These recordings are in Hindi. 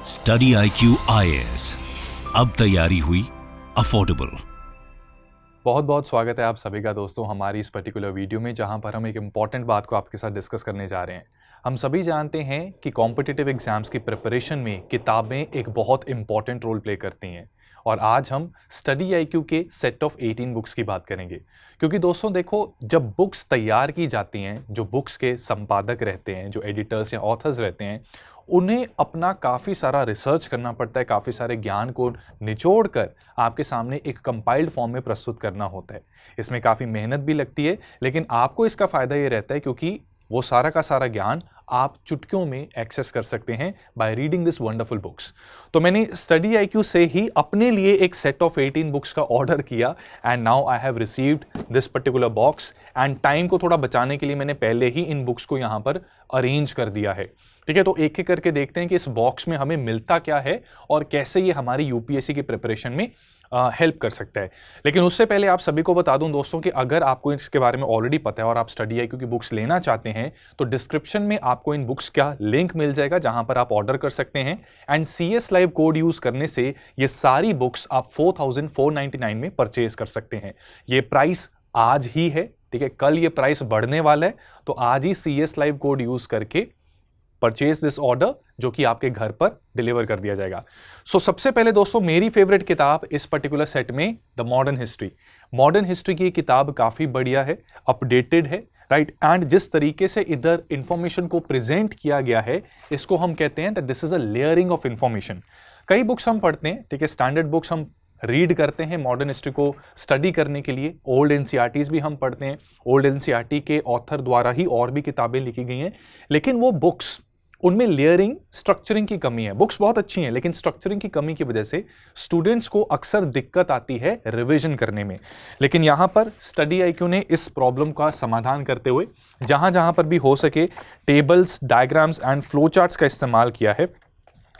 स्टडी IQ IAS, अब तैयारी हुई अफोर्डेबल। बहुत बहुत स्वागत है आप सभी का दोस्तों हमारी इस पर्टिकुलर वीडियो में, जहां पर हम एक इम्पॉर्टेंट बात को आपके साथ डिस्कस करने जा रहे हैं। हम सभी जानते हैं कि कॉम्पिटिटिव एग्जाम्स की प्रिपरेशन में किताबें एक बहुत इंपॉर्टेंट रोल प्ले करती हैं, और आज हम स्टडी IQ के सेट ऑफ 18 बुक्स की बात करेंगे। क्योंकि दोस्तों देखो, जब बुक्स तैयार की जाती हैं, जो बुक्स के संपादक रहते हैं, जो एडिटर्स या ऑथर्स रहते हैं, उन्हें अपना काफ़ी सारा रिसर्च करना पड़ता है, काफ़ी सारे ज्ञान को निचोड़ कर आपके सामने एक कंपाइल्ड फॉर्म में प्रस्तुत करना होता है। इसमें काफ़ी मेहनत भी लगती है, लेकिन आपको इसका फ़ायदा ये रहता है क्योंकि वो सारा का सारा ज्ञान आप चुटकियों में एक्सेस कर सकते हैं by reading this wonderful books. तो मैंने स्टडी IQ से ही अपने लिए एक सेट ऑफ 18 बुक्स का ऑर्डर किया, and now I have received this particular box. And time को थोड़ा बचाने के लिए मैंने पहले ही इन बुक्स को यहाँ पर अरेंज कर दिया है। ठीक है, तो एक एक करके देखते हैं कि इस बॉक्स में हमें मिलता क्या है और कैसे ये हमारी UPSC की प्रिपरेशन में हेल्प कर सकता है। लेकिन उससे पहले आप सभी को बता दूं दोस्तों कि अगर आपको इसके बारे में ऑलरेडी पता है और आप स्टडी IQ की बुक्स लेना चाहते हैं, तो डिस्क्रिप्शन में आपको इन बुक्स का लिंक मिल जाएगा जहां पर आप ऑर्डर कर सकते हैं। And CS live code use करने से ये सारी बुक्स आप 4499 में परचेज कर सकते हैं। ये प्राइस आज ही है, ठीक है, कल ये प्राइस बढ़ने वाला है, तो आज ही CS लाइव कोड यूज करके परचेज दिस ऑर्डर, जो कि आपके घर पर डिलीवर कर दिया जाएगा। सो सबसे पहले दोस्तों, मेरी फेवरेट किताब इस पर्टिकुलर सेट में the modern history. Modern history की किताब काफी बढ़िया है, अपडेटेड है, राइट। एंड जिस तरीके से इधर इंफॉर्मेशन को प्रेजेंट किया गया है, इसको हम कहते हैं that this is a layering of information. कई बुक्स हम पढ़ते हैं, ठीक है, स्टैंडर्ड बुक्स हम रीड करते हैं मॉडर्न हिस्ट्री को स्टडी करने के लिए। ओल्ड NCERTs भी हम पढ़ते हैं, ओल्ड NCERT के ऑथर द्वारा ही और भी किताबें लिखी गई हैं, लेकिन वो बुक्स, उनमें लेयरिंग, स्ट्रक्चरिंग की कमी है। बुक्स बहुत अच्छी हैं, लेकिन स्ट्रक्चरिंग की कमी की वजह से स्टूडेंट्स को अक्सर दिक्कत आती है रिवीजन करने में। लेकिन यहां पर स्टडी IQ ने इस प्रॉब्लम का समाधान करते हुए जहां जहां पर भी हो सके tables, diagrams and flow charts का इस्तेमाल किया है,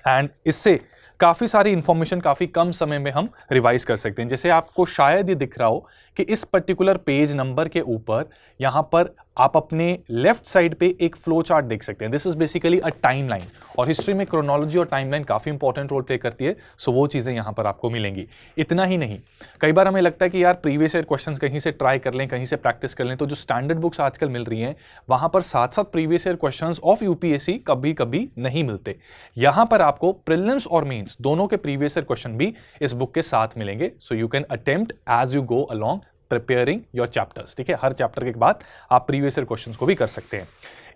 एंड इससे काफ़ी सारी इंफॉर्मेशन काफ़ी कम समय में हम रिवाइज कर सकते हैं। जैसे आपको शायद ये दिख रहा हो कि इस पर्टिकुलर पेज नंबर के ऊपर यहाँ पर आप अपने लेफ्ट साइड पे एक फ्लो चार्ट देख सकते हैं। This is basically a timeline, और हिस्ट्री में क्रोनोलॉजी और टाइमलाइन काफ़ी इंपॉर्टेंट रोल प्ले करती है। सो वो चीज़ें यहाँ पर आपको मिलेंगी। इतना ही नहीं, कई बार हमें लगता है कि यार प्रीवियस ईयर क्वेश्चंस कहीं से ट्राई कर लें, कहीं से प्रैक्टिस कर लें, तो जो स्टैंडर्ड बुक्स आजकल मिल रही हैं वहाँ पर साथ साथ previous year questions of UPSC कभी कभी नहीं मिलते। यहाँ पर आपको प्रीलिम्स और मेंस दोनों के प्रीवियस ईयर क्वेश्चन भी इस बुक के साथ मिलेंगे। So you can attempt as you go along preparing your chapters. ठीक है, हर चैप्टर के बाद आप प्रीवियस ईयर क्वेश्चंस को भी कर सकते हैं।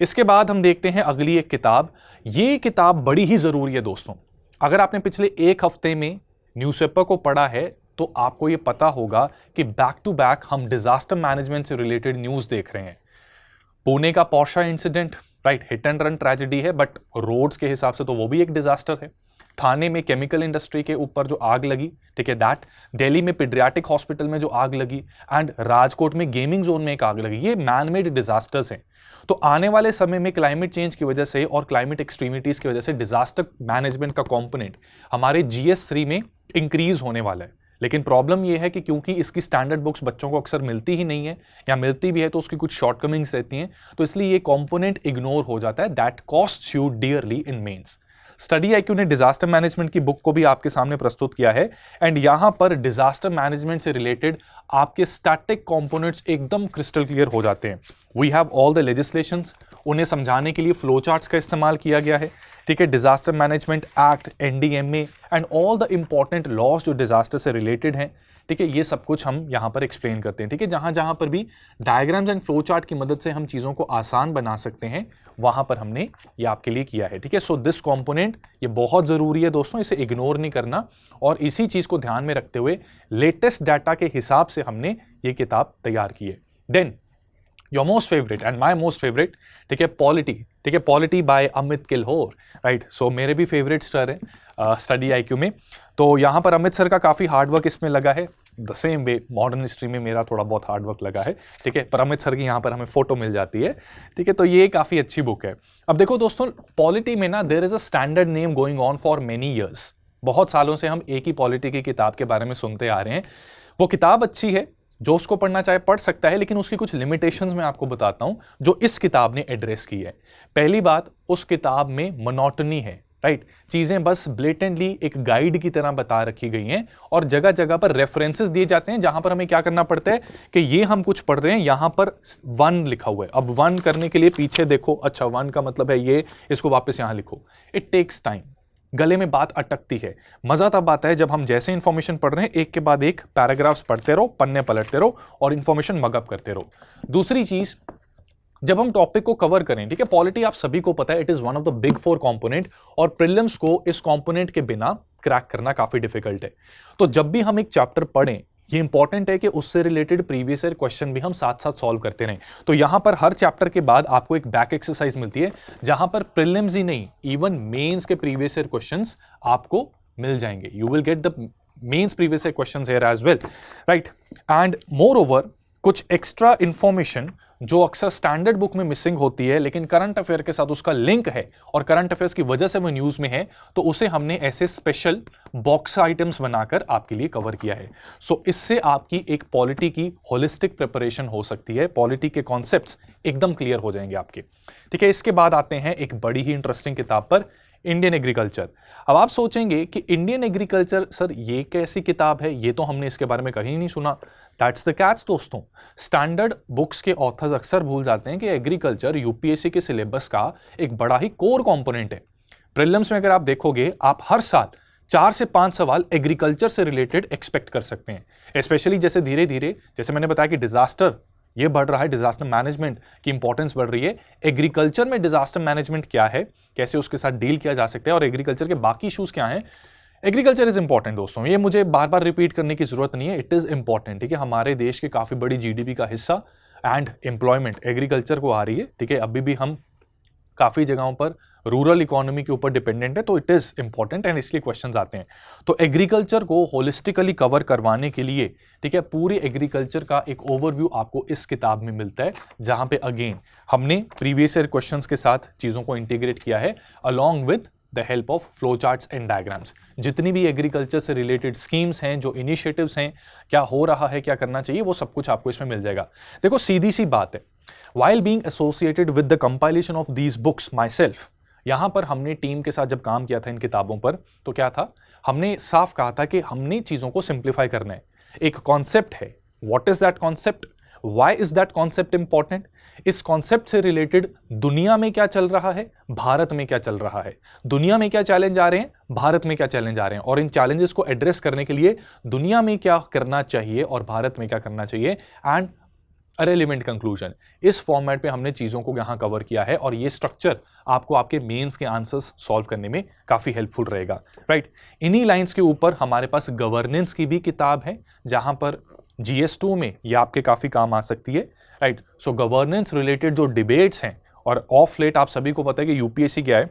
इसके बाद हम देखते हैं अगली एक किताब। ये किताब बड़ी ही जरूरी है दोस्तों। अगर आपने पिछले एक हफ्ते में न्यूज़पेपर को पढ़ा है, तो आपको ये पता होगा कि बैक टू बैक हम डिजास्टर मैनेजमेंट से रिलेटेड न्यूज़ देख रहे हैं। पुणे का Portia incident, right, hit and run tragedy है, बट रोड्स के हिसाब से तो वो भी एक डिजास्टर है। थाने में केमिकल इंडस्ट्री के ऊपर जो आग लगी, ठीक है, दैट। दिल्ली में पीडियाट्रिक हॉस्पिटल में जो आग लगी, एंड राजकोट में गेमिंग जोन में एक आग लगी, ये मैन मेड डिजास्टर्स हैं। तो आने वाले समय में क्लाइमेट चेंज की वजह से और क्लाइमेट एक्सट्रीमिटीज की वजह से डिजास्टर मैनेजमेंट का कंपोनेंट हमारे GS3 में इंक्रीज होने वाला है। लेकिन प्रॉब्लम यह है कि क्योंकि इसकी स्टैंडर्ड बुक्स बच्चों को अक्सर मिलती ही नहीं है, या मिलती भी है तो उसकी कुछ शॉर्टकमिंग्स रहती हैं, तो इसलिए ये कंपोनेंट इग्नोर हो जाता है। That costs you dearly in mains. Study IQ ने डिजास्टर मैनेजमेंट की बुक को भी आपके सामने प्रस्तुत किया है, एंड यहां पर डिजास्टर मैनेजमेंट से रिलेटेड आपके स्टैटिक कंपोनेंट्स एकदम क्रिस्टल क्लियर हो जाते हैं। We have all the legislations, उन्हें समझाने के लिए फ्लो चार्ट्स का इस्तेमाल किया गया है, ठीक है। Disaster management act, NDMA and all the important laws जो डिजास्टर से रिलेटेड हैं, ठीक है, ये सब कुछ हम यहाँ पर एक्सप्लेन करते हैं। ठीक है, जहाँ जहाँ पर भी डायग्राम्स एंड फ्लो चार्ट की मदद से हम चीज़ों को आसान बना सकते हैं, वहाँ पर हमने ये आपके लिए किया है। ठीक है, सो दिस कंपोनेंट ये बहुत ज़रूरी है दोस्तों, इसे इग्नोर नहीं करना, और इसी चीज़ को ध्यान में रखते हुए लेटेस्ट डाटा के हिसाब से हमने ये किताब तैयार की है। Then your most favourite and my most favourite, ठीक है, पॉलिटी। ठीक है, polity by Amit Kilhor, right. So मेरे भी फेवरेट सर हैं स्टडी IQ में। तो यहाँ पर अमित सर का काफ़ी हार्डवर्क इसमें लगा है। The same way modern history में मेरा थोड़ा बहुत हार्डवर्क लगा है, ठीक है, पर अमित सर की यहाँ पर हमें फोटो मिल जाती है। ठीक है, तो ये काफ़ी अच्छी बुक है। अब देखो दोस्तों, पॉलिटी में ना there is a standard name going on for many years. बहुत सालों से हम एक ही पॉलिटी की किताब के बारे में सुनते आ रहे हैं। वो किताब अच्छी है, जो उसको पढ़ना चाहे पढ़ सकता है, लेकिन उसकी कुछ लिमिटेशंस मैं आपको बताता हूं जो इस किताब ने एड्रेस की है। पहली बात, उस किताब में मोनोटनी है, राइट चीजें बस ब्लेटेंटली एक गाइड की तरह बता रखी गई हैं और जगह जगह पर रेफरेंसेस दिए जाते हैं जहां पर हमें क्या करना पड़ता है कि ये हम कुछ पढ़ रहे हैं, यहां पर 1 लिखा हुआ है, अब 1 करने के लिए पीछे देखो, अच्छा 1 का मतलब है ये, इसको वापस यहां लिखो। इट टेक्स टाइम, गले में बात अटकती है। मजा तब आता है जब हम जैसे इंफॉर्मेशन पढ़ रहे हैं एक के बाद एक पैराग्राफ्स पढ़ते रहो, पन्ने पलटते रहो और इंफॉर्मेशन मगअप करते रहो। दूसरी चीज, जब हम टॉपिक को कवर करें, ठीक है, पॉलिटी आप सभी को पता है it is one of the big 4 component और प्रीलिम्स को इस कंपोनेंट के बिना क्रैक करना काफी डिफिकल्ट है। तो जब भी हम एक चैप्टर पढ़ें, ये इंपॉर्टेंट है कि उससे रिलेटेड प्रीवियस ईयर क्वेश्चन भी हम साथ साथ सॉल्व करते रहें। तो यहां पर हर चैप्टर के बाद आपको एक बैक एक्सरसाइज मिलती है जहां पर प्रीलिम्स ही नहीं, इवन मेंस के प्रीवियस ईयर क्वेश्चंस आपको मिल जाएंगे। You will get the mains previous year questions here as well, right. And moreover कुछ एक्स्ट्रा इंफॉर्मेशन जो अक्सर स्टैंडर्ड बुक में मिसिंग होती है लेकिन करंट अफेयर के साथ उसका लिंक है और करंट अफेयर्स की वजह से वो न्यूज में है, तो उसे हमने ऐसे स्पेशल बॉक्स आइटम्स बनाकर आपके लिए कवर किया है। सो इससे आपकी एक पॉलिटी की होलिस्टिक प्रिपरेशन हो सकती है, पॉलिटी के कॉन्सेप्ट्स एकदम क्लियर हो जाएंगे आपके, ठीक है। इसके बाद आते हैं एक बड़ी ही इंटरेस्टिंग किताब पर, इंडियन एग्रीकल्चर। अब आप सोचेंगे कि इंडियन एग्रीकल्चर, सर ये कैसी किताब है, ये तो हमने इसके बारे में कहीं नहीं सुना। दैट्स द कैच दोस्तों, स्टैंडर्ड बुक्स के ऑथर्स अक्सर भूल जाते हैं कि एग्रीकल्चर यूपीएससी के सिलेबस का एक बड़ा ही कोर कंपोनेंट है। प्रीलिम्स में अगर आप देखोगे, आप हर साल 4 से 5 सवाल एग्रीकल्चर से रिलेटेड एक्सपेक्ट कर सकते हैं। स्पेशली जैसे धीरे धीरे, जैसे मैंने बताया कि डिजास्टर ये बढ़ रहा है, डिजास्टर मैनेजमेंट की इंपॉर्टेंस बढ़ रही है। एग्रीकल्चर में डिजास्टर मैनेजमेंट क्या है, कैसे उसके साथ डील किया जा सकता है और एग्रीकल्चर के बाकी इश्यूज क्या हैं। एग्रीकल्चर इज इंपॉर्टेंट दोस्तों, ये मुझे बार बार रिपीट करने की जरूरत नहीं है, इट इज इंपॉर्टेंट, ठीक है। हमारे देश के काफी बड़ी जीडीपी का हिस्सा एंड एम्प्लॉयमेंट एग्रीकल्चर को आ रही है, ठीक है। अभी भी हम काफी जगहों पर रूरल इकोनॉमी के ऊपर डिपेंडेंट है, तो इट इज इंपॉर्टेंट एंड इसलिए क्वेश्चंस आते हैं। तो एग्रीकल्चर को होलिस्टिकली कवर करवाने के लिए, ठीक है, पूरी एग्रीकल्चर का एक ओवरव्यू आपको इस किताब में मिलता है, जहां पे अगेन हमने प्रीवियस ईयर क्वेश्चंस के साथ चीजों को इंटीग्रेट किया है along with the help of flow charts and diagrams. जितनी भी एग्रीकल्चर से रिलेटेड स्कीम्स हैं, जो इनिशिएटिव्स हैं, क्या हो रहा है, क्या करना चाहिए, वो सब कुछ आपको इसमें मिल जाएगा। देखो सीधी सी बात है, while being associated with the compilation of these books myself, यहां पर हमने टीम के साथ जब काम किया था इन किताबों पर, तो क्या था, हमने साफ कहा था कि हमने चीजों को सिंप्लीफाई करना है। एक कॉन्सेप्ट है, what is that concept, why is that concept important, इस कॉन्सेप्ट से रिलेटेड दुनिया में क्या चल रहा है, भारत में क्या चल रहा है, दुनिया में क्या चैलेंज आ रहे हैं, भारत में क्या चैलेंज आ रहे हैं, और इन चैलेंजेस को एड्रेस करने के लिए दुनिया में क्या करना चाहिए और भारत में क्या करना चाहिए, एंड रेलिवेंट कंक्लूजन। इस फॉर्मेट पे हमने चीजों को यहां कवर किया है और ये स्ट्रक्चर आपको आपके मेंस के आंसर्स सॉल्व करने में काफी हेल्पफुल रहेगा, राइट। इन्हीं लाइंस के ऊपर हमारे पास गवर्नेंस की भी किताब है, जहां पर GS2 में ये आपके काफी काम आ सकती है, राइट। सो गवर्नेंस रिलेटेड जो डिबेट्स हैं, और ऑफ लेट आप सभी को पता है कि यूपीएससी क्या है,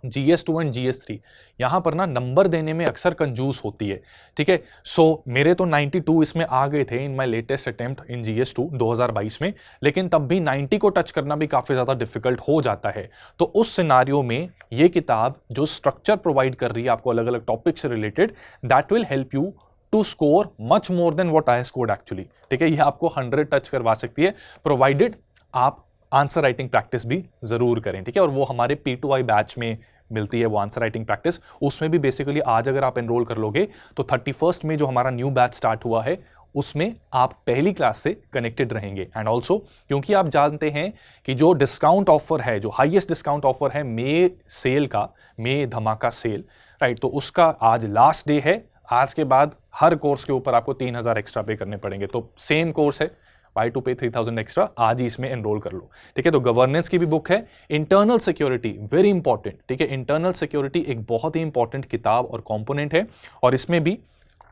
GS2 एंड GS3 यहां पर ना नंबर देने में अक्सर कंजूस होती है, ठीक है। सो मेरे तो 92 इसमें आ गए थे in my latest attempt in GS2 2022 में, लेकिन तब भी 90 को टच करना भी काफी ज्यादा डिफिकल्ट हो जाता है। तो उस सिनारियो में ये किताब जो स्ट्रक्चर प्रोवाइड कर रही है आपको अलग अलग टॉपिक से related, that will help you to score much more than what I scored actually, ठीक है। ये आपको 100 टच करवा सकती है, प्रोवाइडेड आप आंसर राइटिंग प्रैक्टिस भी जरूर करें, ठीक है। और वो हमारे P2I बैच में मिलती है वो आंसर राइटिंग प्रैक्टिस। उसमें भी बेसिकली आज अगर आप एनरोल कर लोगे तो 31st में जो हमारा न्यू बैच स्टार्ट हुआ है उसमें आप पहली क्लास से कनेक्टेड रहेंगे। एंड ऑल्सो क्योंकि आप जानते हैं कि जो डिस्काउंट ऑफर है, जो हाईएस्ट डिस्काउंट ऑफर है मे सेल का, मे धमाका सेल, राइट, तो उसका आज लास्ट डे है। आज के बाद हर कोर्स के ऊपर आपको 3000 एक्स्ट्रा पे करने पड़ेंगे। तो सेम कोर्स है, वाई टू पे 3000 एक्स्ट्रा, आज ही इसमें एनरोल कर लो, ठीक है। तो गवर्नेंस की भी बुक है। इंटरनल सिक्योरिटी वेरी इंपॉर्टेंट, ठीक है। इंटरनल सिक्योरिटी एक बहुत ही इंपॉर्टेंट किताब और कंपोनेंट है, और इसमें भी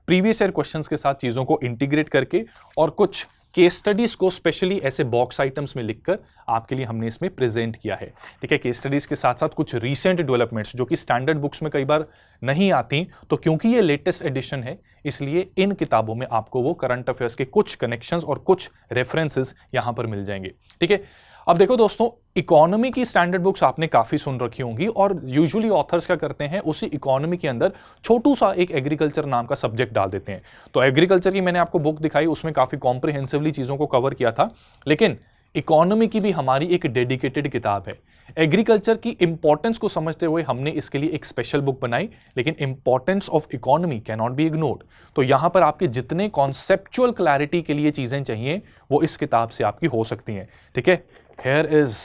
प्रीवियस ईयर क्वेश्चंस के साथ चीजों को इंटीग्रेट करके और कुछ केस स्टडीज को स्पेशली ऐसे बॉक्स आइटम्स में लिखकर आपके लिए हमने इसमें प्रेजेंट किया है, ठीक है। केस स्टडीज के साथ साथ कुछ रीसेंट डेवलपमेंट्स जो कि स्टैंडर्ड बुक्स में कई बार नहीं आती, तो क्योंकि ये लेटेस्ट एडिशन है इसलिए इन किताबों में आपको वो करंट अफेयर्स के कुछ कनेक्शंस और कुछ रेफरेंसेस यहां पर मिल जाएंगे, ठीक है। अब देखो दोस्तों, इकोनॉमी की स्टैंडर्ड बुक्स आपने काफी सुन रखी होंगी, और यूजुअली ऑथर्स क्या करते हैं, उसी इकोनॉमी के अंदर छोटू सा एक एग्रीकल्चर नाम का सब्जेक्ट डाल देते हैं। तो एग्रीकल्चर की मैंने आपको बुक दिखाई, उसमें काफी कॉम्प्रिहेंसिवली चीजों को कवर किया था, लेकिन इकोनॉमी की भी हमारी एक डेडिकेटेड किताब है। एग्रीकल्चर की इंपॉर्टेंस को समझते हुए हमने इसके लिए एक स्पेशल बुक बनाई, लेकिन importance of economy can not be ignored. तो यहां पर आपके जितने कॉन्सेप्चुअल क्लैरिटी के लिए चीजें चाहिए वो इस किताब से आपकी हो सकती हैं। ठीक है, here is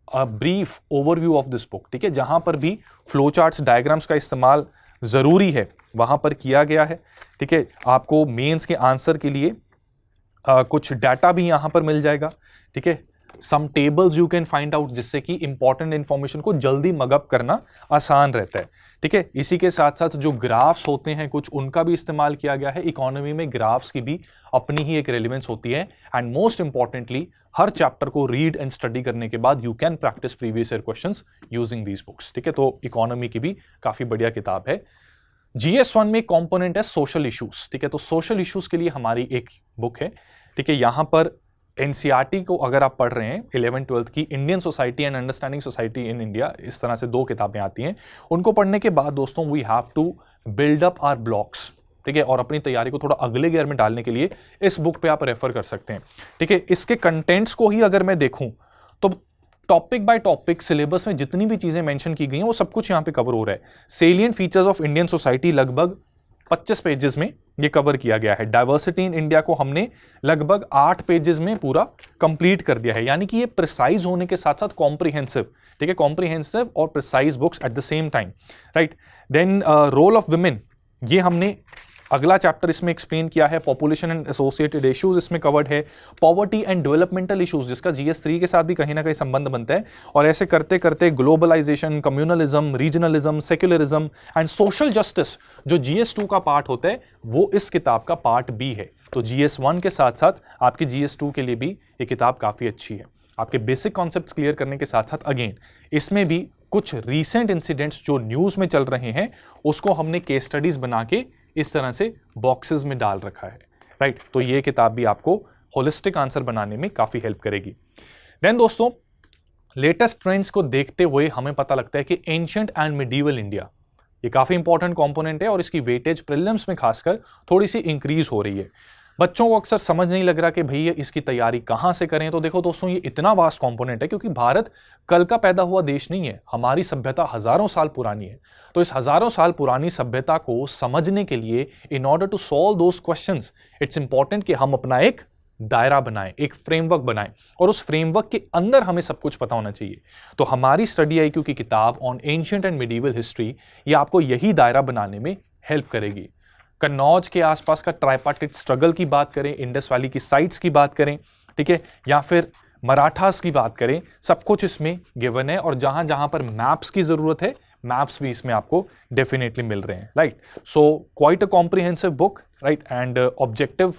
a brief overview of this book. ठीक है, जहां पर भी फ्लो चार्ट्स, डायग्राम्स का इस्तेमाल जरूरी है वहां पर किया गया है। ठीक है, आपको मेंस के आंसर के लिए कुछ डाटा भी यहां पर मिल जाएगा। ठीक है, some tables you can find out, जिससे कि इंपॉर्टेंट इंफॉर्मेशन को जल्दी मगअप करना आसान रहता है। ठीक है, इसी के साथ साथ जो ग्राफ्स होते हैं कुछ, उनका भी इस्तेमाल किया गया है। इकोनॉमी में ग्राफ्स की भी अपनी ही एक रेलिवेंस होती है। And most importantly, her chapter को रीड एंड स्टडी करने के बाद you can practice previous year questions using these books. ठीक है, तो इकोनॉमी की भी काफी बढ़िया किताब है। GS1 में कंपोनेंट है सोशल इश्यूज। ठीक है, तो सोशल इश्यूज के लिए हमारी एक बुक है। ठीक है, यहां पर NCERT को अगर आप पढ़ रहे हैं 11th-12th की, Indian society and understanding society in India, इस तरह से 2 किताबें आती हैं। उनको पढ़ने के बाद दोस्तों we have to build up our blocks. ठीक है, और अपनी तैयारी को थोड़ा अगले गियर में डालने के लिए इस बुक पे आप रेफर कर सकते हैं। ठीक है, इसके कंटेंट्स को ही अगर मैं देखूं तो टॉपिक बाय टॉपिक सिलेबस में जितनी भी चीजें मेंशन की गई हैं वो सब कुछ यहां पे कवर हो रहा है। Salient features of Indian society लगभग 25 पेजेस में ये कवर किया गया है। डाइवर्सिटी इन इंडिया को हमने लगभग 8 पेजेस में पूरा कंप्लीट कर दिया है। यानी कि ये प्रिसाइज होने के साथ साथ कॉम्प्रिहेंसिव। ठीक है, कॉम्प्रिहेंसिव और precise books at the same time, right. Then role of women, ये हमने अगला चैप्टर इसमें एक्सप्लेन किया है। पॉपुलेशन एंड एसोसिएटेड इश्यूज इसमें कवर्ड है। पॉवर्टी एंड डेवलपमेंटल इश्यूज, जिसका GS3 के साथ भी कहीं ना कहीं संबंध बनता है। और ऐसे करते करते globalisation, communalism, regionalism, secularism and social justice, जो GS2 का पार्ट होता है, वो इस किताब का पार्ट भी है। तो GS1 के साथ साथ आपकी GS2 के लिए भी ये किताब काफी अच्छी है। आपके बेसिक कॉन्सेप्ट्स क्लियर करने के साथ साथ अगेन इसमें भी कुछ रीसेंट इंसिडेंट्स जो न्यूज में चल रहे हैं उसको हमने केस स्टडीज बना के इस तरह से बॉक्सेस में डाल रखा है, राइट। तो ये किताब भी आपको होलिस्टिक आंसर बनाने में काफी हेल्प करेगी। देन दोस्तों, लेटेस्ट ट्रेंड्स को देखते हुए हमें पता लगता है कि एंशिएंट एंड मिडीवल इंडिया ये काफी इंपॉर्टेंट कंपोनेंट है और इसकी वेटेज प्रीलिम्स में खासकर थोड़ी सी इंक्रीज हो रही है। बच्चों को अक्सर समझ नहीं लग रहा कि भैया इसकी तैयारी कहां से करें। तो देखो दोस्तों, ये इतना वास्ट कंपोनेंट है क्योंकि भारत कल का पैदा हुआ देश नहीं है। हमारी सभ्यता हजारों साल पुरानी है। तो इस हजारों साल पुरानी सभ्यता को समझने के लिए, in order to solve those questions, it's important कि हम अपना एक दायरा बनाएं, एक फ्रेमवर्क बनाएं, और उस फ्रेमवर्क के अंदर हमें सब कुछ पता होना चाहिए। तो हमारी स्टडी IQ की किताब on ancient and medieval history, ये आपको यही दायरा बनाने में हेल्प करेगी। कन्नौज के आसपास का ट्राइपार्टिट स्ट्रगल की बात करें, इंडस वैली की साइट्स की बात करें, ठीक है, या फिर मराठास की बात करें, सब कुछ इसमें गिवन है। और जहां जहां पर मैप्स की जरूरत है, मैप्स भी इसमें आपको डेफिनेटली मिल रहे हैं, right. So quite a comprehensive book, right, and objective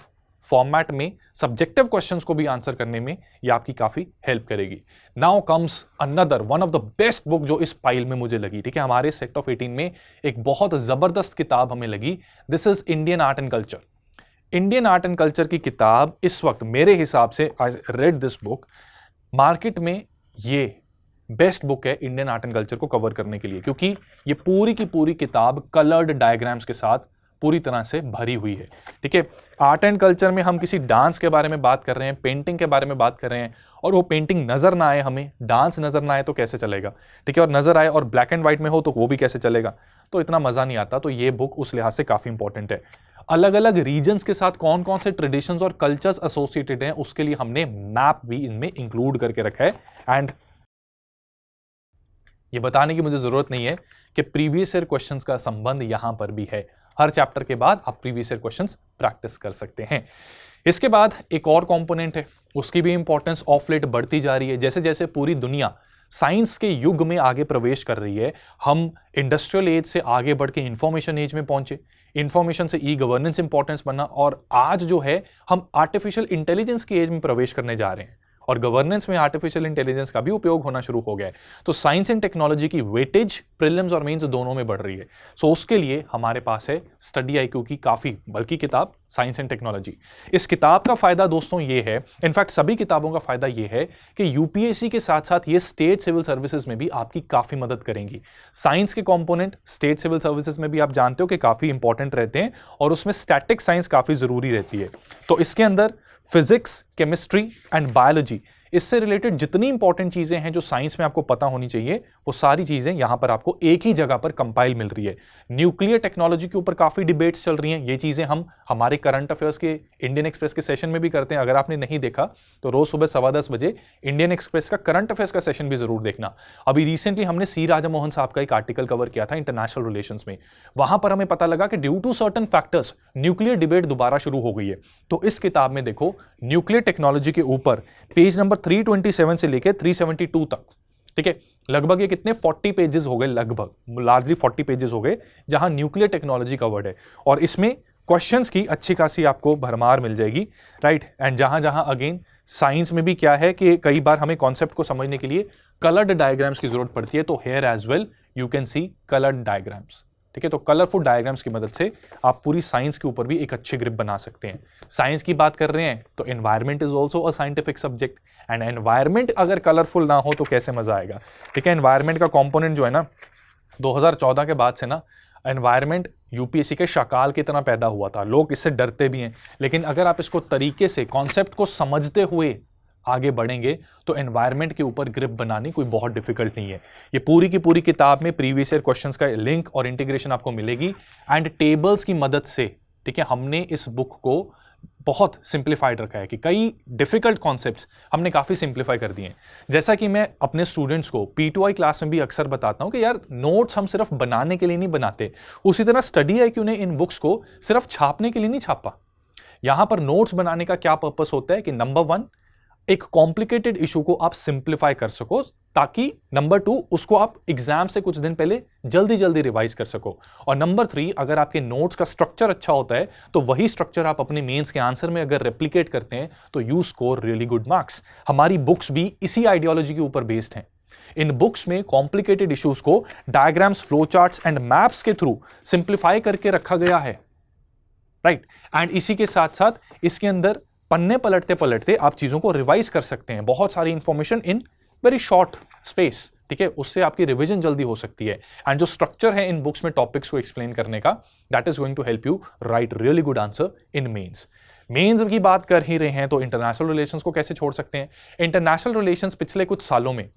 format में सब्जेक्टिव क्वेश्चंस को भी आंसर करने में ये आपकी काफी हेल्प करेगी। Now comes another one of the best book जो इस पाइल में मुझे लगी, ठीक है, हमारे सेट ऑफ 18 में एक बहुत जबरदस्त किताब हमें लगी। This is Indian art and culture. Indian art and culture की किताब इस वक्त मेरे हिसाब से, I read this book, market में ये बेस्ट बुक है इंडियन आर्ट एंड कल्चर को कवर करने के लिए, क्योंकि ये पूरी की पूरी किताब कलर्ड डायग्राम्स के साथ पूरी तरह से भरी हुई है, ठीक है। आर्ट एंड कल्चर में हम किसी डांस के बारे में बात कर रहे हैं, पेंटिंग के बारे में बात कर रहे हैं, और वो पेंटिंग नजर ना आए, हमें डांस नजर ना आए तो कैसे चलेगा, ठीक है, और नजर आए और ब्लैक एंड व्हाइट में हो तो वो भी कैसे चलेगा, तो इतना मजा नहीं आता। तो ये बुक उस लिहाज से काफी इंपॉर्टेंट है। अलग अलग रीजन्स के साथ कौन कौन से ट्रेडिशंस और कल्चर्स एसोसिएटेड हैं, उसके लिए हमने मैप भी इनमें इंक्लूड करके रखा है। एंड ये बताने की मुझे जरूरत नहीं है कि प्रीवियस ईयर क्वेश्चंस का संबंध यहां पर भी है। हर चैप्टर के बाद आप प्रीवियस ईयर क्वेश्चंस प्रैक्टिस कर सकते हैं। इसके बाद एक और कंपोनेंट है, उसकी भी इंपॉर्टेंस ऑफ लेट बढ़ती जा रही है। जैसे जैसे पूरी दुनिया साइंस के युग में आगे प्रवेश कर रही है, हम इंडस्ट्रियल एज से आगे बढ़ के इंफॉर्मेशन एज में पहुंचे, इंफॉर्मेशन से ई गवर्नेंस इंपॉर्टेंस बना, और आज जो है हम आर्टिफिशियल इंटेलिजेंस की एज में प्रवेश करने जा रहे हैं, और गवर्नेंस में आर्टिफिशियल इंटेलिजेंस का भी उपयोग होना शुरू हो गया है। तो साइंस एंड टेक्नोलॉजी की वेटेज प्रीलिम्स और मेंस दोनों में बढ़ रही है। सो उसके लिए हमारे पास है स्टडी IQ की काफी बल्कि किताब साइंस एंड टेक्नोलॉजी। इस किताब का फायदा दोस्तों ये है, इनफैक्ट सभी किताबों का फायदा ये है कि UPSC के साथ साथ ये स्टेट सिविल सर्विसेज में भी आपकी काफी मदद करेंगी। साइंस के कंपोनेंट स्टेट सिविल सर्विसेज में भी आप जानते हो कि काफी इंपॉर्टेंट रहते हैं, और उसमें स्टैटिक साइंस काफी जरूरी रहती है। तो इसके अंदर फिजिक्स, केमिस्ट्री एंड बायोलॉजी, इससे रिलेटेड जितनी इंपॉर्टेंट चीजें हैं जो साइंस में आपको पता होनी चाहिए, वो सारी चीजें यहां पर आपको एक ही जगह पर कंपाइल मिल रही है। न्यूक्लियर टेक्नोलॉजी के ऊपर काफी डिबेट्स चल रही हैं, ये चीजें हम हमारे करंट अफेयर्स के इंडियन एक्सप्रेस के सेशन में भी करते हैं। अगर आपने नहीं देखा तो रोज सुबह 10:15 बजे इंडियन एक्सप्रेस का करंट अफेयर्स का सेशन भी जरूर देखना। अभी रिसेंटली हमने सी राजा मोहन साहब का एक आर्टिकल कवर किया था इंटरनेशनल रिलेशंस में, वहां पर हमें पता लगा कि due to certain factors nuclear debate दोबारा शुरू हो गई है। तो इस किताब में देखो न्यूक्लियर टेक्नोलॉजी के ऊपर पेज नंबर 327 से लेके 372 तक, ठीक है, लगभग ये कितने 40 पेजेस हो गए, लगभग लार्जली 40 पेजेस हो गए जहां न्यूक्लियर टेक्नोलॉजी कवर्ड है। और इसमें क्वेश्चंस की अच्छी खासी आपको भरमार मिल जाएगी, राइट। एंड जहां जहां अगेन साइंस में भी क्या है कि कई बार हमें कॉन्सेप्ट को समझने के लिए कलर्ड डायग्राम्स की जरूरत पड़ती है, तो here as well you can see coloured diagrams, ठीक है। तो कलरफुल डायग्राम्स की मदद से आप पूरी साइंस के ऊपर भी एक अच्छी ग्रिप बना सकते हैं। साइंस की बात कर रहे हैं तो environment is also a scientific subject, and environment अगर कलरफुल ना हो तो कैसे मजा आएगा, ठीक है। एनवायरनमेंट का कंपोनेंट जो है ना 2014 के बाद से ना एनवायरनमेंट यूपीएससी के शकाल की तरह पैदा हुआ था, लोग इससे डरते भी हैं, लेकिन अगर आप इसको तरीके से कॉन्सेप्ट को समझते हुए आगे बढ़ेंगे तो एनवायरनमेंट के ऊपर ग्रिप बनानी कोई बहुत डिफिकल्ट नहीं है। ये पूरी की पूरी किताब में प्रीवियस ईयर क्वेश्चंस का लिंक और इंटीग्रेशन आपको मिलेगी, एंड टेबल्स की मदद से, ठीक है, हमने इस बुक को बहुत सिंप्लीफाइड रखा है कि कई डिफिकल्ट कॉन्सेप्ट्स हमने काफ़ी सिंप्लीफाई कर दिए हैं। जैसा कि मैं अपने स्टूडेंट्स को P2I क्लास में भी अक्सर बताता हूं कि यार नोट्स हम सिर्फ बनाने के लिए नहीं बनाते, उसी तरह स्टडी IQ ने इन बुक्स को सिर्फ छापने के लिए नहीं छापा। यहां पर नोट्स बनाने का क्या पर्पस होता है कि नंबर 1 एक कॉम्प्लिकेटेड इशू को आप सिंप्लीफाई कर सको, ताकि नंबर 2 उसको आप एग्जाम से कुछ दिन पहले जल्दी जल्दी रिवाइज कर सको, और नंबर 3 अगर आपके नोट्स का स्ट्रक्चर अच्छा होता है तो वही स्ट्रक्चर आप अपने मेंस के आंसर में अगर रेप्लिकेट करते हैं तो you score really good marks. हमारी बुक्स भी इसी आइडियोलॉजी के ऊपर बेस्ड हैं। इन बुक्स में कॉम्प्लिकेटेड इश्यूज को diagrams, flow charts and maps के थ्रू सिंप्लीफाई करके रखा गया है, राइट। एंड इसी के साथ साथ इसके अंदर पन्ने पलटते पलटते आप चीजों को रिवाइज कर सकते हैं, बहुत सारी information in very short space, ठीक है, उससे आपकी रिवीजन जल्दी हो सकती है। एंड जो स्ट्रक्चर है इन बुक्स में टॉपिक्स को एक्सप्लेन करने का, that is going to help you write really good answer in mains. Mains की बात कर ही रहे हैं तो इंटरनेशनल रिलेशंस को कैसे छोड़ सकते हैं। इंटरनेशनल रिलेशंस पिछले कुछ सालों में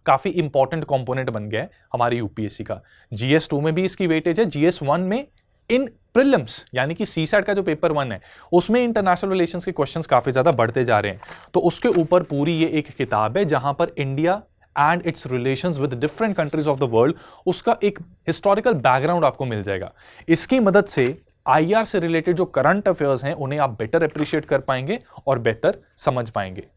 काफी इंपॉर्टेंट कंपोनेंट बन गया है हमारे यूपीएससी का। GS2 में भी इसकी वेटेज है, GS1 में इन प्रीलिम्स यानी कि सीसैट का जो पेपर 1 है उसमें इंटरनेशनल रिलेशंस के क्वेश्चंस काफी ज्यादा बढ़ते जा रहे हैं। तो उसके ऊपर पूरी ये एक किताब है जहां पर India and it's relations with different countries of the world, उसका एक हिस्टोरिकल बैकग्राउंड आपको मिल जाएगा। इसकी मदद से IR से रिलेटेड जो करंट अफेयर्स हैं उन्हें आप बेटर अप्रिशिएट कर पाएंगे और बेहतर समझ पाएंगे।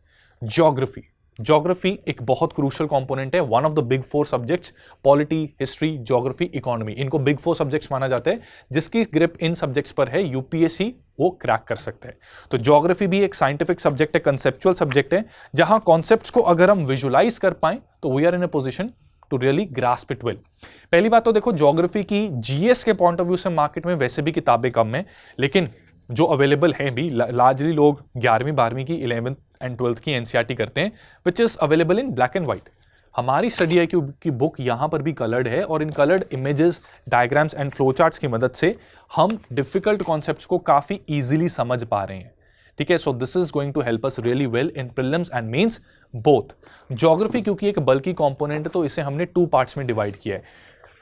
ज्योग्राफी एक बहुत क्रूशियल कंपोनेंट है, one of the big 4 subjects, polity, history, geography, economy, इनको बिग 4 सब्जेक्ट्स माना जाता है। जिसकी ग्रिप इन सब्जेक्ट्स पर है यूपीएससी वो क्रैक कर सकता है। तो ज्योग्राफी भी एक साइंटिफिक सब्जेक्ट है, कंसेप्चुअल सब्जेक्ट है, जहां कॉन्सेप्ट्स को अगर हम विजुलाइज कर पाएं तो we are in a position to really grasp it well. पहली बात तो देखो ज्योग्राफी की GS के पॉइंट ऑफ व्यू से मार्केट में वैसे भी किताबें कम है, लेकिन जो अवेलेबल है भी लार्जली लोग 11वीं 12वीं की 11th एंड 12th की NCERT करते हैं, which is available in black and white. हमारी स्टडी IQ की बुक यहां पर भी कलर्ड है, और इन coloured images, diagrams and flow charts की मदद से हम डिफिकल्ट कॉन्सेप्ट्स को काफी इजीली समझ पा रहे हैं, ठीक है। So this is going to help us really well in prelims and mains both. Geography क्योंकि एक बल्कि कंपोनेंट है तो इसे हमने 2 पार्ट्स में डिवाइड किया है।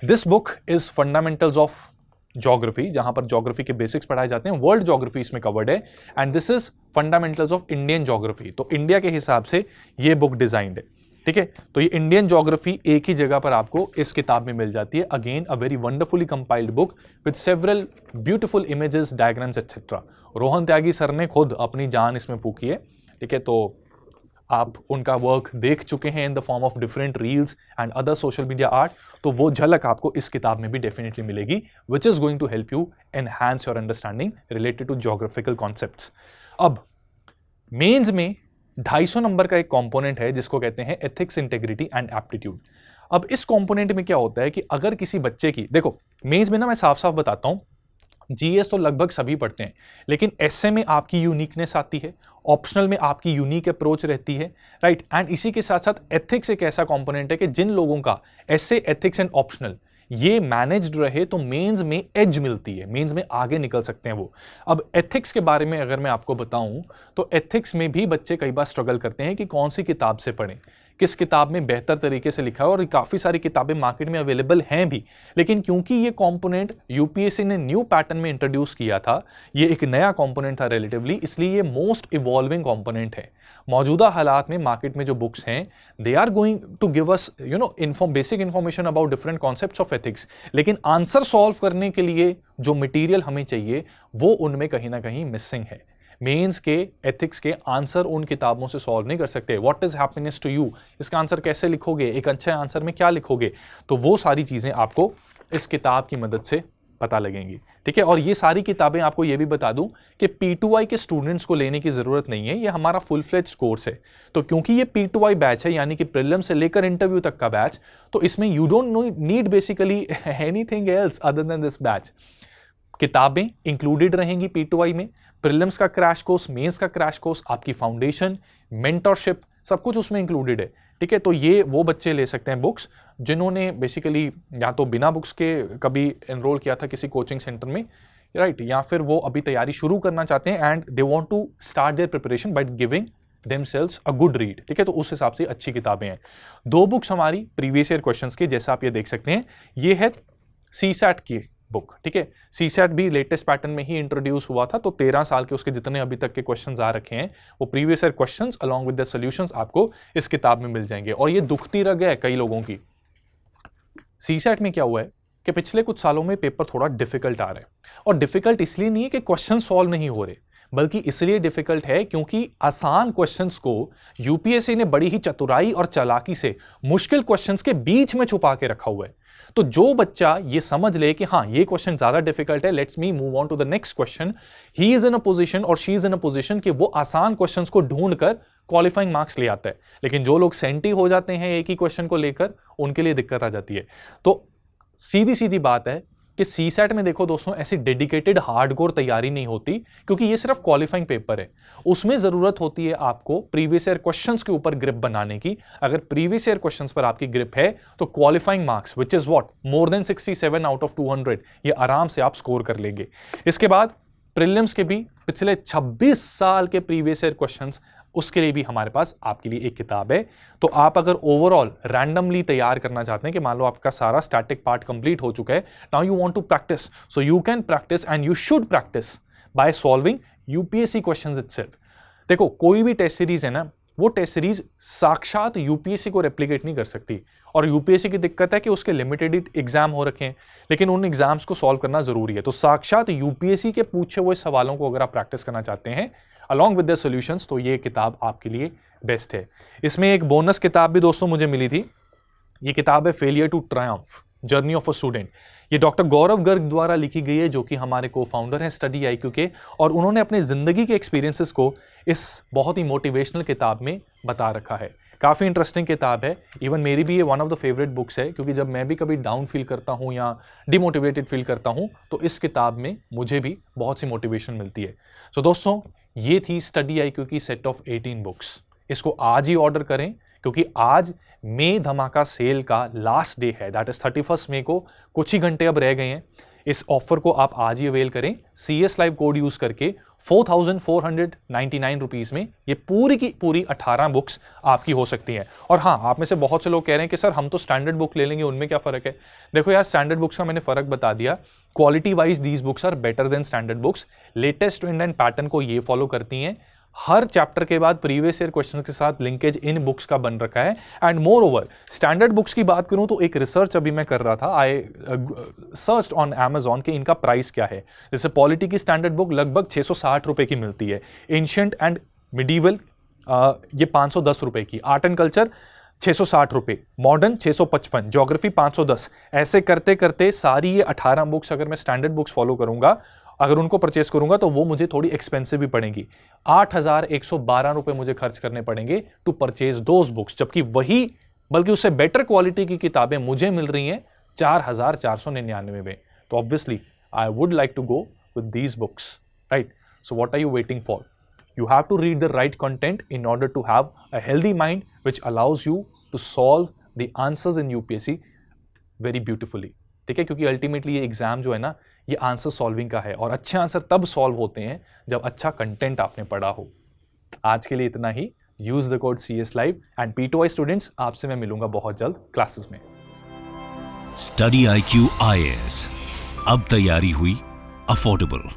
This book is fundamentals of geography, जहां पर ज्योग्राफी के बेसिक्स पढ़ाए जाते हैं, वर्ल्ड ज्योग्राफी इसमें कवर्ड है, and this is fundamentals of Indian geography. तो इंडिया के हिसाब से ये बुक डिजाइंड है, ठीक है। तो ये इंडियन ज्योग्राफी एक ही जगह पर आपको इस किताब में मिल जाती है। Again a very wonderfully compiled book with several beautiful images, diagrams etcetera. Rohan Tyagi sir ने खुद अपनी जान इसमें फूकी है, ठीक है। तो आप उनका वर्क देख चुके हैं in the form of different reels and other social media art, तो वो झलक आपको इस किताब में भी डेफिनेटली मिलेगी, which is going to help you enhance your understanding related to geographical concepts. अब मेंस में 250 नंबर का एक कंपोनेंट है जिसको कहते हैं एथिक्स, इंटेग्रिटी एंड एप्टीट्यूड। अब इस कंपोनेंट में क्या होता है कि अगर किसी बच्चे की, देखो मेंस में ना मैं साफ साफ बताता हूं, GS तो लगभग सभी पढ़ते हैं, लेकिन essay में आपकी यूनिकनेस आती है, ऑप्शनल में आपकी यूनिक अप्रोच रहती है, राइट। एंड इसी के साथ साथ एथिक्स एक ऐसा कंपोनेंट है कि जिन लोगों का essay, एथिक्स एंड ऑप्शनल ये मैनेज्ड रहे तो मेंस में एज मिलती है, मेंस में आगे निकल सकते हैं वो। अब एथिक्स के बारे में अगर मैं आपको बताऊं तो एथिक्स में भी बच्चे कई बार स्ट्रगल करते हैं कि कौन सी किताब से पढ़ें, किस किताब में बेहतर तरीके से लिखा है, और काफ़ी सारी किताबें मार्केट में अवेलेबल हैं भी, लेकिन क्योंकि ये कंपोनेंट यूपीएससी ने न्यू पैटर्न में इंट्रोड्यूस किया था, ये एक नया कंपोनेंट था रिलेटिवली, इसलिए ये मोस्ट इवॉल्विंग कंपोनेंट है। मौजूदा हालात में मार्केट में जो बुक्स हैं they are going to give us basic information about different concepts of ethics, लेकिन आंसर सॉल्व करने के लिए जो मटेरियल हमें चाहिए वो उनमें कहीं ना कहीं मिसिंग है। मेंस के एथिक्स के आंसर उन किताबों से सॉल्व नहीं कर सकते। What is happiness to you, इसका आंसर कैसे लिखोगे, एक अच्छे आंसर में क्या लिखोगे, तो वो सारी चीजें आपको इस किताब की मदद से पता लगेंगी, ठीक है। और ये सारी किताबें आपको ये भी बता दूं कि P2I के स्टूडेंट्स को लेने की जरूरत नहीं है, ये हमारा फुल फ्लेज कोर्स है। तो क्योंकि ये P2I बैच है, यानी कि प्रीलिम से लेकर इंटरव्यू तक का बैच, तो इसमें you don't need basically anything else other than this batch. किताबें इंक्लूडेड रहेंगी P2I में, प्रीलिम्स का क्रैश कोर्स, मेंस का क्रैश कोर्स, आपकी फाउंडेशन, मेंटरशिप, सब कुछ उसमें इंक्लूडेड है, ठीक है। तो ये वो बच्चे ले सकते हैं बुक्स जिन्होंने बेसिकली या तो बिना बुक्स के कभी एनरोल किया था किसी कोचिंग सेंटर में, राइट, या फिर वो अभी तैयारी शुरू करना चाहते हैं and they want to start their preparation by giving themselves a good read, ठीक है। तो उस हिसाब से अच्छी किताबें हैं। दो बुक्स हमारी प्रीवियस ईयर क्वेश्चंस की, जैसा आप ये देख सकते हैं, ये है CSAT की बुक, ठीक है। CSAT भी लेटेस्ट पैटर्न में ही इंट्रोड्यूस हुआ था, तो 13 साल के उसके जितने अभी तक के क्वेश्चंस आ रखे हैं वो previous year questions along with the solutions आपको इस किताब में मिल जाएंगे। और ये दुखती रग है कई लोगों की। CSAT में क्या हुआ है कि पिछले कुछ सालों में पेपर थोड़ा डिफिकल्ट आ रहा है, और डिफिकल्ट इसलिए नहीं है कि क्वेश्चन सॉल्व नहीं हो रहे, बल्कि इसलिए डिफिकल्ट है क्योंकि आसान क्वेश्चंस को यूपीएससी ने बड़ी ही चतुराई और चालाकी से मुश्किल क्वेश्चंस के बीच में छुपा के रखा हुआ है। तो जो बच्चा ये समझ ले कि हाँ ये क्वेश्चन ज्यादा डिफिकल्ट है, let's me move on to the next question, he is in a position और she is in a position कि वो आसान क्वेश्चंस को ढूंढकर क्वालिफाइंग मार्क्स ले आता है। लेकिन जो लोग सेंटी हो जाते हैं एक ही क्वेश्चन को लेकर, उनके लिए दिक्कत आ जाती है। तो सीधी सीधी बात है कि CSAT में देखो दोस्तों, ऐसी डेडिकेटेड हार्डकोर तैयारी नहीं होती, क्योंकि ये सिर्फ क्वालिफाइंग पेपर है। उसमें जरूरत होती है आपको प्रीवियस ईयर क्वेश्चंस के ऊपर ग्रिप बनाने की। अगर प्रीवियस ईयर क्वेश्चंस पर आपकी ग्रिप है तो qualifying marks which is what more than 67 out of 200 ये आराम से आप स्कोर कर लेंगे। इसके बाद प्रीलिम्स के भी पिछले 26 साल के प्रीवियस ईयर क्वेश्चंस, उसके लिए भी हमारे पास आपके लिए एक किताब है। तो आप अगर ओवरऑल रैंडमली तैयार करना चाहते हैं कि मान लो आपका सारा स्टैटिक पार्ट कंप्लीट हो चुका है, now you want to practise, so you can practise and you should practise by solving UPSC questions itself. देखो कोई भी टेस्ट सीरीज है ना, वो टेस्ट सीरीज साक्षात यूपीएससी को रेप्लिकेट नहीं कर सकती, और यूपीएससी की दिक्कत है कि उसके लिमिटेड एग्जाम हो रखे हैं, लेकिन उन एग्जाम्स को सॉल्व करना जरूरी है। तो साक्षात यूपीएससी के पूछे हुए सवालों को अगर आप प्रैक्टिस करना चाहते हैं अलॉन्ग विद द सॉल्यूशंस, तो ये किताब आपके लिए बेस्ट है। इसमें एक बोनस किताब भी दोस्तों मुझे मिली थी, ये किताब है failure to triumph, journey of a student. ये डॉक्टर गौरव गर्ग द्वारा लिखी गई है, जो कि हमारे को फाउंडर हैं स्टडी IQ के, और उन्होंने अपने जिंदगी के एक्सपीरियंसेस को इस बहुत ही मोटिवेशनल किताब में बता रखा है। काफ़ी इंटरेस्टिंग किताब है, इवन मेरी भी ये one of the favourite books है, क्योंकि जब मैं भी कभी डाउन फील करता हूँ या डिमोटिवेटेड फील करता हूँ तो इस किताब में मुझे भी बहुत सी मोटिवेशन मिलती है। सो दोस्तों, ये थी स्टडी IQ की सेट ऑफ 18 बुक्स। इसको आज ही ऑर्डर करें, क्योंकि आज मई धमाका सेल का लास्ट डे है, दैट इज 31 मई को। कुछ ही घंटे अब रह गए हैं। इस ऑफर को आप आज ही अवेल करें। CS लाइव कोड यूज करके 4,499 रुपीज़ में ये पूरी की पूरी 18 बुक्स आपकी हो सकती हैं। और हाँ, आप में से बहुत से लोग कह रहे हैं कि सर हम तो स्टैंडर्ड बुक ले लेंगे, उनमें क्या फ़र्क है। देखो यार, स्टैंडर्ड बुक्स का मैंने फ़र्क बता दिया। Quality wise these books are better than standard books. Latest trend and pattern को ये फॉलो करती हैं। हर चैप्टर के बाद प्रीवियस ईयर क्वेश्चंस के साथ लिंकेज इन बुक्स का बन रखा है। And more over, standard books की बात करूं तो एक रिसर्च अभी मैं कर रहा था, आई सर्च ऑन Amazon कि इनका प्राइस क्या है। जैसे पॉलिटी की स्टैंडर्ड बुक लगभग 660 रुपए की मिलती है, एंशिएंट एंड मिडीवल ये 510 रुपए की, आर्ट एंड कल्चर 660 रुपए, मॉडर्न 655, ज्योग्राफी 510। ऐसे करते करते सारी ये 18 बुक्स अगर मैं स्टैंडर्ड बुक्स फॉलो करूंगा, अगर उनको परचेस करूंगा तो वो मुझे थोड़ी एक्सपेंसिव भी पड़ेगी। 8,112 रुपए मुझे खर्च करने पड़ेंगे टू परचेज दोज बुक्स, जबकि वही बल्कि उससे बेटर क्वालिटी की किताबें मुझे मिल रही हैं 4,499 में। तो obviously I would like to go with these books, right? So what are you waiting for? You have to read the right content in order to have a healthy mind which allows you to solve the answers in UPSC very beautifully. ठीक है, क्योंकि अल्टीमेटली ये एग्जाम जो है ना, ये आंसर सॉल्विंग का है और अच्छे आंसर तब सॉल्व होते हैं जब अच्छा कंटेंट आपने पढ़ा हो। आज के लिए इतना ही। Use the code CS Live and P2I students, आपसे मैं मिलूंगा बहुत जल्द क्लासेस में। स्टडी IQ IAS, अब तैयारी हुई अफोर्डेबल।